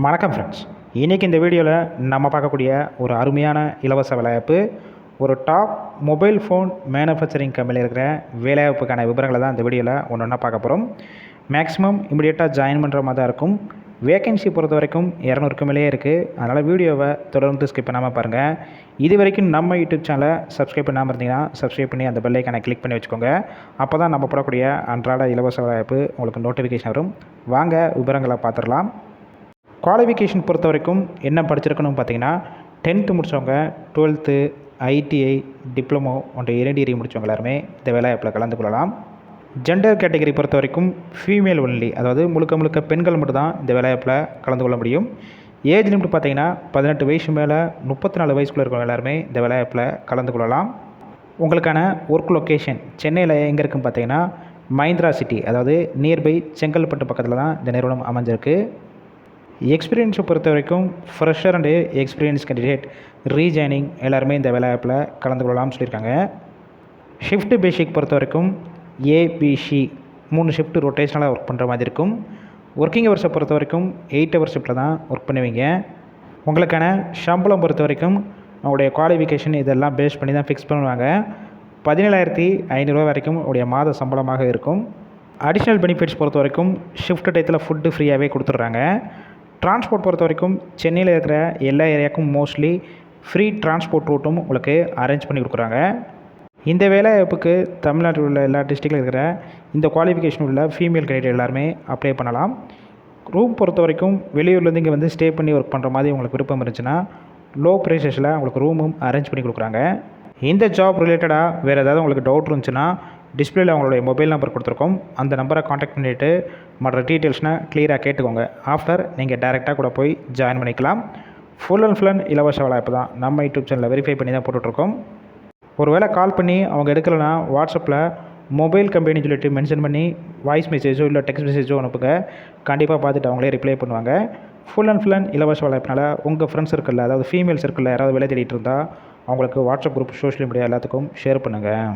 வணக்கம் ஃப்ரெண்ட்ஸ். இன்றைக்கி இந்த வீடியோவில் நம்ம பார்க்கக்கூடிய ஒரு அருமையான இலவச வேலைவாய்ப்பு, ஒரு டாப் மொபைல் ஃபோன் மேனுஃபேக்சரிங் கம்பெனியில் இருக்கிற வேலைவாய்ப்புக்கான விவரங்களை தான் இந்த வீடியோவில் ஒன்று ஒன்றா பார்க்க போகிறோம். மேக்ஸிமம் இமிடியேட்டாக ஜாயின் பண்ணுற மாதிரி தான் இருக்கும். வேகன்சி பொறுத்த வரைக்கும் 200க்கு மேலேயே இருக்குது. அதனால் வீடியோவை தொடர்ந்து ஸ்கிப் பண்ணாமல் பாருங்கள். இது வரைக்கும் நம்ம யூடியூப் சேனலை சப்ஸ்கிரைப் பண்ணாமல் இருந்தீங்கன்னா சப்ஸ்கிரைப் பண்ணி அந்த பெல் ஐக்கானை கிளிக் பண்ணி வச்சுக்கோங்க. அப்போ தான் நம்ம போடக்கூடிய அன்றாட இலவச வேலைவாய்ப்பு உங்களுக்கு நோட்டிஃபிகேஷன் வரும். வாங்க விவரங்களை பார்த்துடலாம். குவாலிஃபிகேஷன் பொறுத்த வரைக்கும் என்ன படிச்சிருக்கணும்னு பார்த்தீங்கன்னா, 10th முடித்தவங்க, 12th, ஐடிஐ, டிப்ளமோ போன்ற 2 டிகிரி முடித்தவங்க எல்லாருமே இந்த வேலைவாய்ப்பில் கலந்து கொள்ளலாம். ஜெண்டர் கேட்டகரி பொறுத்த வரைக்கும் ஃபீமேல் ஒன்லி, அதாவது முழுக்க பெண்கள் மட்டும்தான் இந்த வேலைவாய்ப்பில் கலந்து கொள்ள முடியும். ஏஜ் லிமிட் பார்த்தீங்கன்னா 18 வயசு மேலே 34 வயசுக்குள்ளே இருக்கிறவங்க எல்லாருமே இந்த வேலைவாய்ப்பில் கலந்து கொள்ளலாம். உங்களுக்கான ஒர்க் லொக்கேஷன் சென்னையில் எங்கே இருக்குன்னு பார்த்தீங்கன்னா, மஹிந்திரா சிட்டி, அதாவது நியர்பை செங்கல்பட்டு பக்கத்தில் தான் இந்த நிறுவனம் அமைஞ்சிருக்கு. எக்ஸ்பீரியன்ஸை பொறுத்த வரைக்கும் fresher and experience candidate rejoining எல்லாருமே இந்த வேலைவாய்ப்பில் கலந்து கொள்ளலாம்னு சொல்லியிருக்காங்க. ஷிஃப்ட் பேசிக் பொறுத்த வரைக்கும் ஏபிசி 3 ஷிஃப்ட் ரொட்டேஷனலாக ஒர்க் பண்ணுற மாதிரி இருக்கும். ஒர்க்கிங் ஹவர்ஸை பொறுத்த வரைக்கும் 8 ஹவர் ஷிஃப்ட்டில் தான் ஒர்க் பண்ணுவீங்க. உங்களுக்கான சம்பளம் பொறுத்த வரைக்கும் உங்களுடைய குவாலிஃபிகேஷன் இதெல்லாம் பேஸ் பண்ணி தான் ஃபிக்ஸ் பண்ணுவாங்க. 17,500 வரைக்கும் உடைய மாத சம்பளமாக இருக்கும். அடிஷ்னல் பெனிஃபிட்ஸ் பொறுத்த வரைக்கும் ஷிஃப்ட் டயத்தில் ஃபுட்டு ஃப்ரீயாகவே கொடுத்துட்றாங்க. டிரான்ஸ்போர்ட் பொறுத்த வரைக்கும் சென்னையில் இருக்கிற எல்லா ஏரியாவுக்கும் மோஸ்ட்லி ஃப்ரீ டிரான்ஸ்போர்ட் ரூட்டும் உங்களுக்கு அரேஞ்ச் பண்ணி கொடுக்குறாங்க. இந்த வேலைவாய்ப்புக்கு தமிழ்நாட்டில் உள்ள எல்லா டிஸ்ட்ரிக்டில் இருக்கிற இந்த குவாலிஃபிகேஷன் உள்ள ஃபீமேல் கேண்டிடேட் எல்லாருமே அப்ளை பண்ணலாம். ரூம் பொறுத்த வரைக்கும் வெளியூர்லேருந்து இங்கே வந்து ஸ்டே பண்ணி ஒர்க் பண்ணுற மாதிரி உங்களுக்கு விருப்பம் இருந்துச்சுன்னா லோ ப்ரைஸஸில் உங்களுக்கு ரூமும் அரேஞ்ச் பண்ணி கொடுக்குறாங்க. இந்த ஜாப் ரிலேட்டடாக வேறு ஏதாவது உங்களுக்கு டவுட் இருந்துச்சுன்னா டிஸ்பிளேயில் அவங்களுடைய மொபைல் நம்பர் கொடுத்துருக்கோம். அந்த நம்பரை காண்டாக்ட் பண்ணிவிட்டு மற்ற டீட்டெயில்ஸ்னால் கிளியராக கேட்டுக்கோங்க. ஆஃப்டர் நீங்கள் டைரெக்டாக கூட போய் ஜாயின் பண்ணிக்கலாம். ஃபுல் அண்ட் இலவச வேலைவாய்ப்பு தான். நம்ம யூடியூப் சேனலில் வெரிஃபை பண்ணி தான் போட்டுட்ருக்கோம். ஒரு வேளை கால் பண்ணி அவங்க எடுக்கலைன்னா வாட்ஸ்அப்பில் மொபைல் கம்பெனி சொல்லிட்டு மென்ஷன் பண்ணி வாய்ஸ் மெசேஜோ இல்லை டெக்ஸ்ட் மெசேஜோ அனுப்புங்க. கண்டிப்பாக பார்த்துட்டு அவங்களே ரிப்ளை பண்ணுவாங்க. ஃபுல் அண்ட் இலவச வேலைவாய்ப்புனால உங்கள் ஃப்ரெண்ட்ஸ் சர்க்கிளில், அதாவது ஃபீமேல் சர்க்கிளில் யாராவது வேலை தேடிட்டு இருந்தால் அவங்களுக்கு வாட்ஸ்அப் குரூப், சோஷியல் மீடியா எல்லாத்துக்கும் ஷேர் பண்ணுங்கள்.